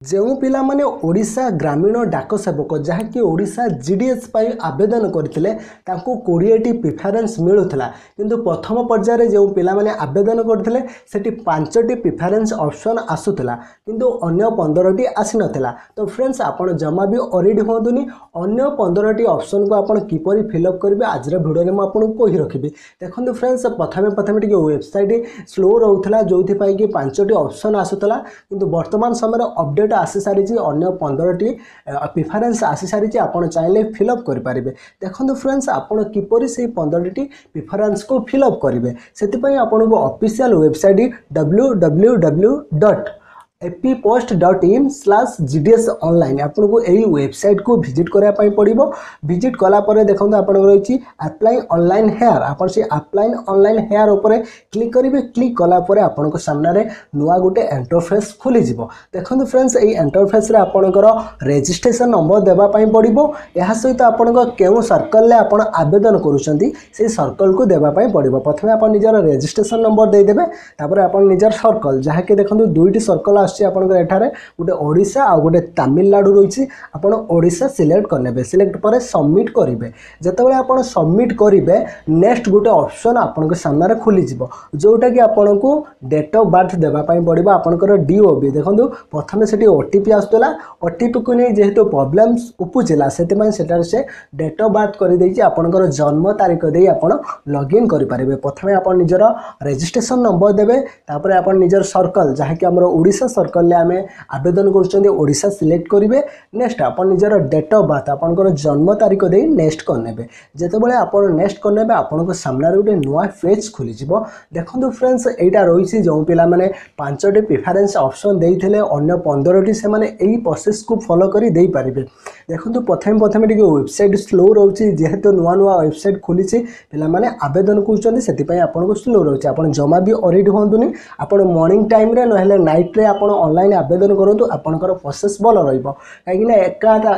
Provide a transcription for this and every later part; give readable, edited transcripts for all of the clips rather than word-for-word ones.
जो पिला माने ओडिशा ग्रामीण डाक सेवक जहाँकि ओडिशा जीडीएस पाई आवेदन करथिले तांको 20टी प्रिफरेंस मिलुथला किंतु प्रथम पर्यायर जो पिला माने आवेदन करथिले सेठी 5टी प्रिफरेंस ऑप्शन आसुथला किंतु अन्य 15टी आसी नथिला। तो फ्रेंड्स आपण जमा भी ऑरेडी होंदुनी अन्य 15टी ऑप्शन को आपण किपरि फिलअप करिवे आज वीडियो में आपन कहि रखिबे। देखंतु फ्रेंड्स प्रथमे टिके वेबसाइट स्लो रहउथला जोथि पाई कि 5टी ऑप्शन आसुथला किंतु वर्तमान समय अपडेट आसी सारी अन्य 15टी प्रिफरेंस आसी सारी आपण चाहिले फिलअप कर पारिबे। देखंतु फ्रेंड्स आपण किपरि से 15टी प्रिफरेंस को फिलअप करिवे सेति पई आपण को ऑफिशियल वेबसाइट www.apppost.in/gds online आपन को एही वेबसाइट को विजिट करा पई पड़िबो। विजिट कला परे देखंतु आपन रहिछि अप्लाई ऑनलाइन हेयर आपन से अप्लाई ऑनलाइन हेयर ऊपर क्लिक करिवे। क्लिक कला परे आपन को सामने रे नुवा गुटे इंटरफेस खुली जिवो। देखंतु फ्रेंड्स एही इंटरफेस रे आपनकर रजिस्ट्रेशन नंबर देबा पई पड़िबो। एहा सहित आपन को केउ सर्कल ले आपन आवेदन करूछंती से सर्कल को देबा पई पड़िबो। प्रथमे आपन निजर रजिस्ट्रेशन नंबर दे देबे तापर आपन निजर सर्कल जहा कि देखंतु दुईटी सर्कल आपनकर एठारे गोटे ओडिशा आ गोटे तमिलनाडु रही आपन ओडिशा सिलेक्ट करने सिलेक्ट पर सबमिट करेंगे। जितेबाला आपन सबमिट करेंगे नेक्स्ट गोटे ऑप्शन आपन के सामने खुली जिवो जोटा कि आपन को डेट ऑफ बर्थ देबा पई पड़िबो। आपनकर डीओबी देखंतु प्रथमे सेठी ओटीपी आस्तला ओटीपी को नै जेहेतु प्रॉब्लम्स उपजिला सेति पई सेटार से डेट ऑफ बर्थ करि दैछि आपनकर जन्म तारीख दे आपन लॉगिन करि पारिबे। प्रथमे आपन निजर रजिस्ट्रेशन नंबर देबे तापर आपन निजर सर्कल जहा कि हमरो ओडिशा सर्कल ले आमे आवेदन करछन्ते ओडिशा सिलेक्ट करिवे। नेक्स्ट आपन निजर डेट ऑफ बर्थ आपनकर जन्म तारीख दे नेक्स्ट करनेबे। जेतेबेले आपन नेक्स्ट करनेबे आपनको सामने गोटे नुआ पेज खुली जिवो। देखंतु फ्रेंड्स एटा रहिछि जो पिला माने 5टी प्रिफरेंस ऑप्शन देइथिले अन्य 15टी से माने एही प्रोसेस को फॉलो करी देइ पारिबे। देखंतु प्रथमे टिके वेबसाइट स्लो रहउछि जेहेतु नुआ वेबसाइट खुलिछि पिला माने आवेदन करछन्ते सेति पई आपनको स्लो रहउछि। आपन जमा भी ऑरेडी होंदुनी आपन मॉर्निंग टाइम रे नहले नाइट रे आपन ऑनलाइन आवेदन करंतु आपनकर प्रोसेस भल रहिबो काहेकि ना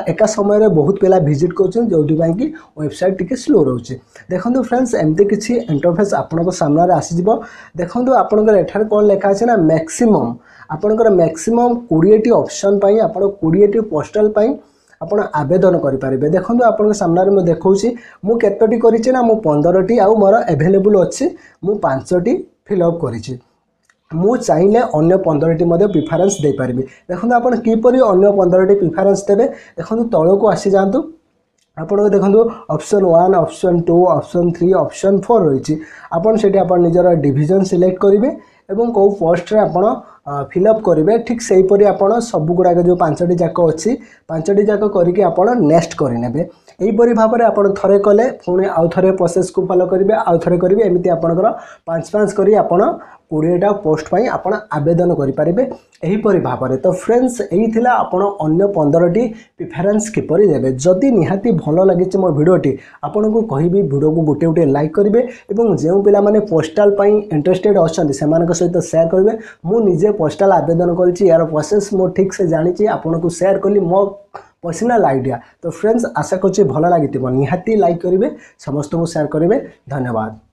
एका समय रे बहुत पिला विजिट करछन जोठी पई कि वेबसाइट टिके स्लो रहउछि। देखंतु फ्रेंड्स एमते किछि इंटरफेस आपनको सामने रे आसी जिवो। देखंतु आपनकर एठार कोन लेखा अछि ना मैक्सिमम आपनकर मैक्सिमम 20टी ऑप्शन पई आपन 20टी पोस्टल पई आपण आवेदन करि पारिबे। देखंतु आपन सामने रे म देखौछि मु केतोटी करिछि ना मु 15टी आ मोर अवेलेबल अछि मु 5टी फिलअप करिछि। मु चाहिले अन्य 15टी मध्ये प्रिफरेंस दे पारिबे। देखंतु आपण किपरि अन्य 15टी प्रिफरेंस देबे देखंतु तळो को आसी जांतु आपण देखंतु ऑप्शन 1 ऑप्शन 2 ऑप्शन 3 ऑप्शन 4 रहिछि। आपण सेठी आपण निजर डिवीजन सिलेक्ट करिवे एवं को पोस्ट रे आपण फिलअप करेंगे। ठीक से हीपरि आपण सब गुड़ाक जो 5टी जाक अच्छी 5टी जाक करके आपण नेक्स्ट करेंगे। यहीपरि भाव में आपण थरे कले पुणी आउ थे प्रोसेस को फॉलो करेंगे आउ थे करेंगे एमती आपणकर 5-5 करी आपण 20टा पोस्ट पाई आपण आवेदन करेंगे यहीपरि भाव में। तो फ्रेंड्स यही थिला आपण अन्य 15टी प्रिफरेंस किपरि देबे। जदि निहाती भल लगी मो वीडियोटी आपन को कहबी वीडियो को गोटे गोटे लाइक करेंगे और जो पिला माने पोस्टाल पाई इंटरेस्टेड अच्छा से सहित शेयर करेंगे। मु निजे पोस्टाल आवेदन करी यार प्रोसेस मो ठीक से जानी आपन को शेयर कली मो पर्सनल आइडिया। तो फ्रेंड्स आशा करछि भल लगी निहाती लाइक करेंगे समस्त को शेयर करेंगे। धन्यवाद।